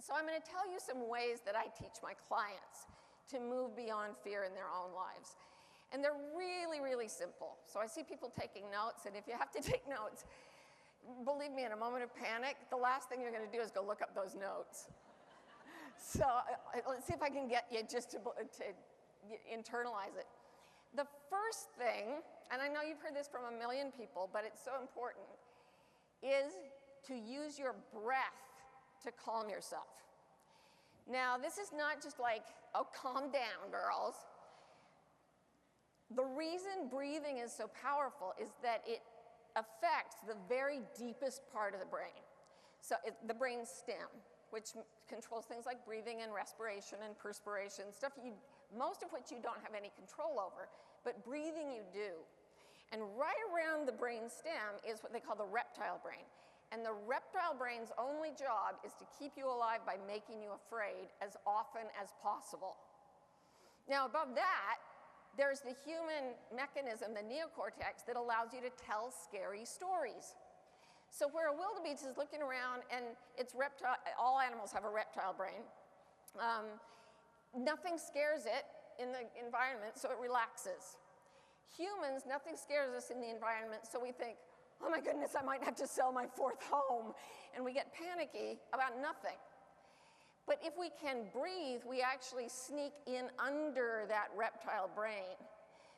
So I'm going to tell you some ways that I teach my clients to move beyond fear in their own lives. And they're really, really simple. So I see people taking notes, and if you have to take notes, believe me, in a moment of panic, the last thing you're going to do is go look up those notes. So let's see if I can get you just to internalize it. The first thing, and I know you've heard this from a million people, but it's so important, is to use your breath to calm yourself. Now, this is not just like, oh, calm down, girls. The reason breathing is so powerful is that it affects the very deepest part of the brain. So the brain stem, which controls things like breathing and respiration and perspiration, stuff most of which you don't have any control over, but breathing you do. And right around the brain stem is what they call the reptile brain. And the reptile brain's only job is to keep you alive by making you afraid as often as possible. Now, above that, there's the human mechanism, the neocortex, that allows you to tell scary stories. So where a wildebeest is looking around and it's reptile, all animals have a reptile brain, nothing scares it in the environment, so it relaxes. Humans, nothing scares us in the environment, so we think, oh my goodness, I might have to sell my fourth home, and we get panicky about nothing. But if we can breathe, we actually sneak in under that reptile brain,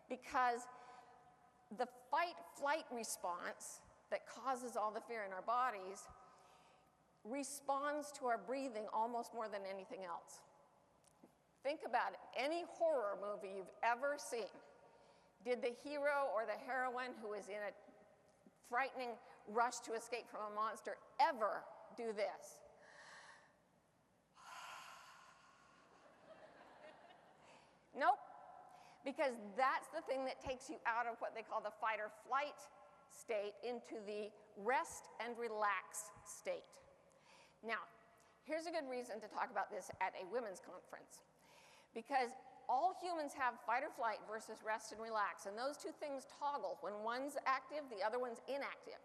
because the fight-flight response that causes all the fear in our bodies responds to our breathing almost more than anything else. Think about it. Any horror movie you've ever seen, did the hero or the heroine who is in a frightening rush to escape from a monster ever do this? Nope, because that's the thing that takes you out of what they call the fight or flight state into the rest and relax state. Now, here's a good reason to talk about this at a women's conference, because all humans have fight or flight versus rest and relax, and those two things toggle. When one's active, the other one's inactive.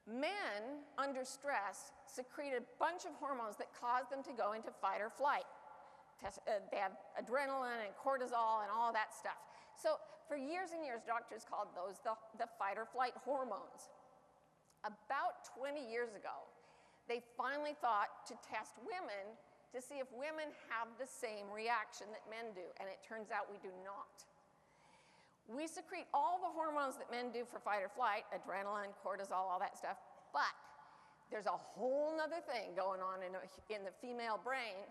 Men, under stress, secrete a bunch of hormones that cause them to go into fight or flight. They have adrenaline and cortisol and all that stuff. So for years and years, doctors called those the fight or flight hormones. About 20 years ago, they finally thought to test women to see if women have the same reaction that men do, and it turns out we do not. We secrete all the hormones that men do for fight or flight, adrenaline, cortisol, all that stuff, but there's a whole nother thing going on in the female brain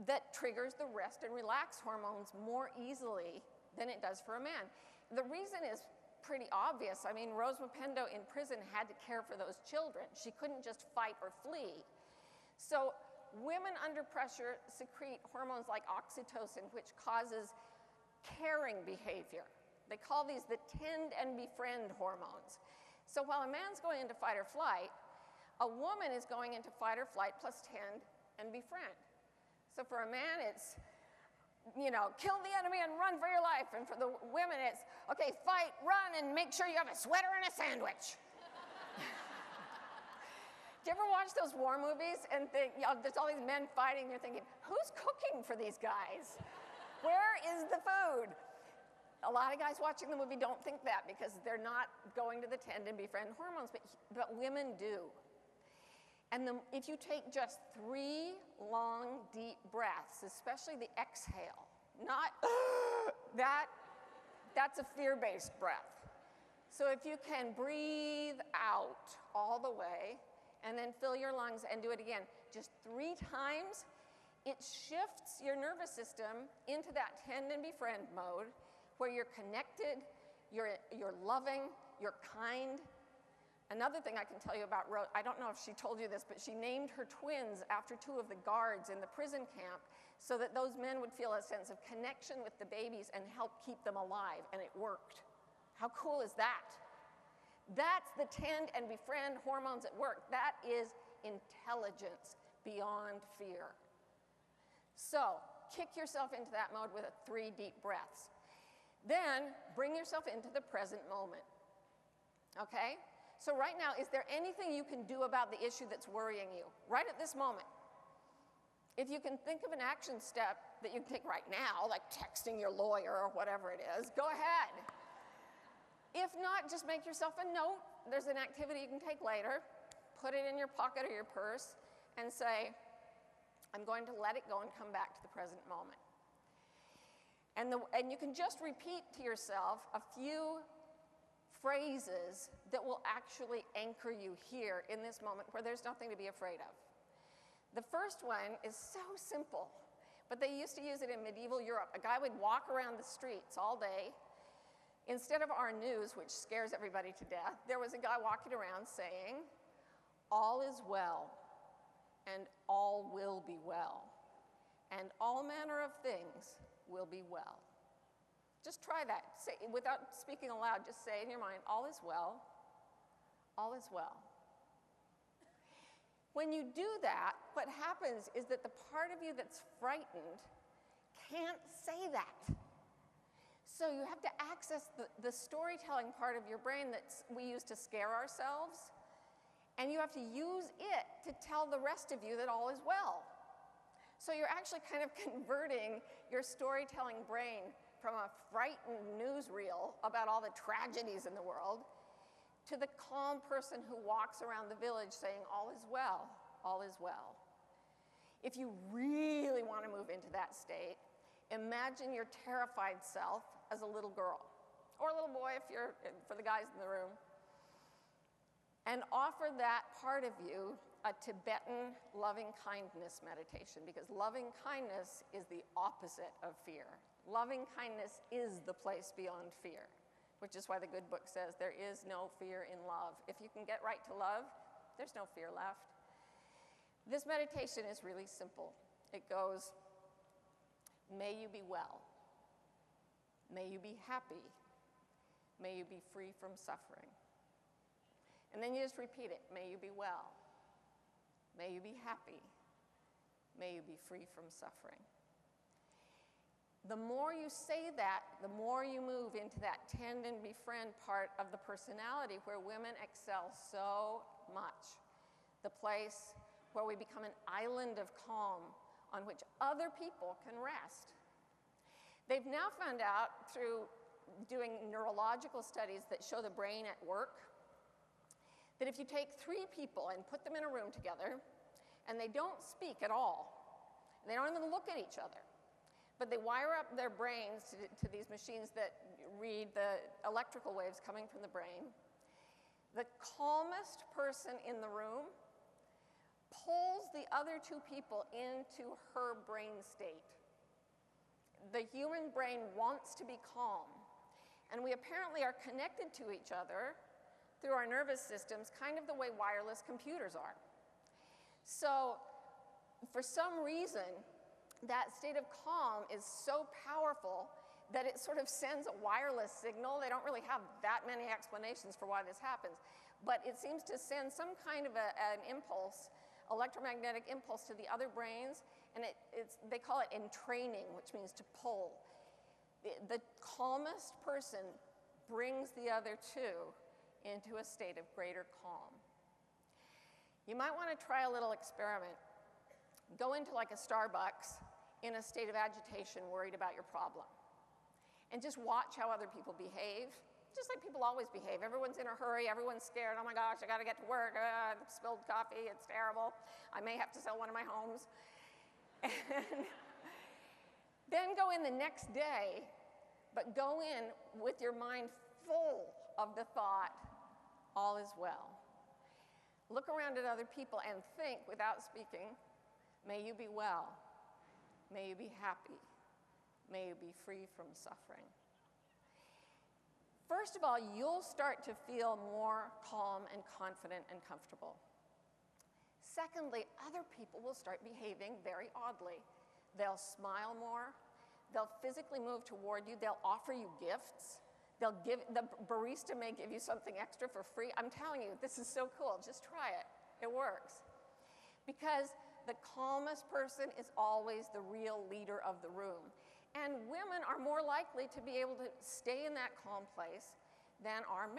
that triggers the rest and relax hormones more easily than it does for a man. The reason is pretty obvious. I mean, Rose Mapendo in prison had to care for those children. She couldn't just fight or flee. So women under pressure secrete hormones like oxytocin, which causes caring behavior. They call these the tend and befriend hormones. So while a man's going into fight or flight, a woman is going into fight or flight plus tend and befriend. So for a man, it's, you know, kill the enemy and run for your life. And for the women, it's, okay, fight, run, and make sure you have a sweater and a sandwich. Do you ever watch those war movies and think, you know, there's all these men fighting, and you're thinking, who's cooking for these guys? Where is the food? A lot of guys watching the movie don't think that because they're not going to the tend and befriend hormones, but women do. And if you take just 3 long, deep breaths, especially the exhale, not that's a fear-based breath. So if you can breathe out all the way and then fill your lungs and do it again, just 3 times, it shifts your nervous system into that tend and befriend mode where you're connected, you're loving, you're kind. Another thing I can tell you about Rose, I don't know if she told you this, but she named her twins after 2 of the guards in the prison camp so that those men would feel a sense of connection with the babies and help keep them alive, and it worked. How cool is that? That's the tend and befriend hormones at work. That is intelligence beyond fear. So kick yourself into that mode with 3 deep breaths. Then bring yourself into the present moment, okay? So right now, is there anything you can do about the issue that's worrying you? Right at this moment. If you can think of an action step that you can take right now, like texting your lawyer or whatever it is, go ahead. If not, just make yourself a note. There's an activity you can take later. Put it in your pocket or your purse and say, I'm going to let it go and come back to the present moment. And you can just repeat to yourself a few phrases that will actually anchor you here in this moment where there's nothing to be afraid of. The first one is so simple, but they used to use it in medieval Europe. A guy would walk around the streets all day. Instead of our news, which scares everybody to death, there was a guy walking around saying, all is well, and all will be well, and all manner of things will be well. Just try that. Say, without speaking aloud, just say in your mind, all is well, all is well. When you do that, what happens is that the part of you that's frightened can't say that. So you have to access the storytelling part of your brain that we use to scare ourselves, and you have to use it to tell the rest of you that all is well. So you're actually kind of converting your storytelling brain from a frightened newsreel about all the tragedies in the world to the calm person who walks around the village saying, all is well, all is well. If you really want to move into that state, imagine your terrified self as a little girl, or a little boy if you're, for the guys in the room, and offer that part of you a Tibetan loving kindness meditation, because loving kindness is the opposite of fear. Loving kindness is the place beyond fear, which is why the good book says there is no fear in love. If you can get right to love, there's no fear left. This meditation is really simple. It goes, may you be well. May you be happy. May you be free from suffering. And then you just repeat it. May you be well. May you be happy. May you be free from suffering. The more you say that, the more you move into that tend and befriend part of the personality where women excel so much. The place where we become an island of calm on which other people can rest. They've now found out through doing neurological studies that show the brain at work that if you take 3 people and put them in a room together and they don't speak at all, they don't even look at each other, but they wire up their brains to these machines that read the electrical waves coming from the brain, the calmest person in the room pulls the other 2 people into her brain state. The human brain wants to be calm, and we apparently are connected to each other through our nervous systems, kind of the way wireless computers are. So, for some reason, that state of calm is so powerful that it sort of sends a wireless signal. They don't really have that many explanations for why this happens, but it seems to send some kind of an impulse, electromagnetic impulse to the other brains, and they call it entraining, which means to pull. The calmest person brings the other 2 into a state of greater calm. You might want to try a little experiment. Go into like a Starbucks in a state of agitation, worried about your problem. And just watch how other people behave, just like people always behave. Everyone's in a hurry, everyone's scared. Oh my gosh, I gotta get to work. I spilled coffee, it's terrible. I may have to sell one of my homes. And then go in the next day, but go in with your mind full of the thought, all is well. Look around at other people and think without speaking, may you be well. May you be happy. May you be free from suffering. First of all, you'll start to feel more calm and confident and comfortable. Secondly, other people will start behaving very oddly. They'll smile more. They'll physically move toward you. They'll offer you gifts. The barista may give you something extra for free. I'm telling you, this is so cool. Just try it. It works. Because the calmest person is always the real leader of the room. And women are more likely to be able to stay in that calm place than are men.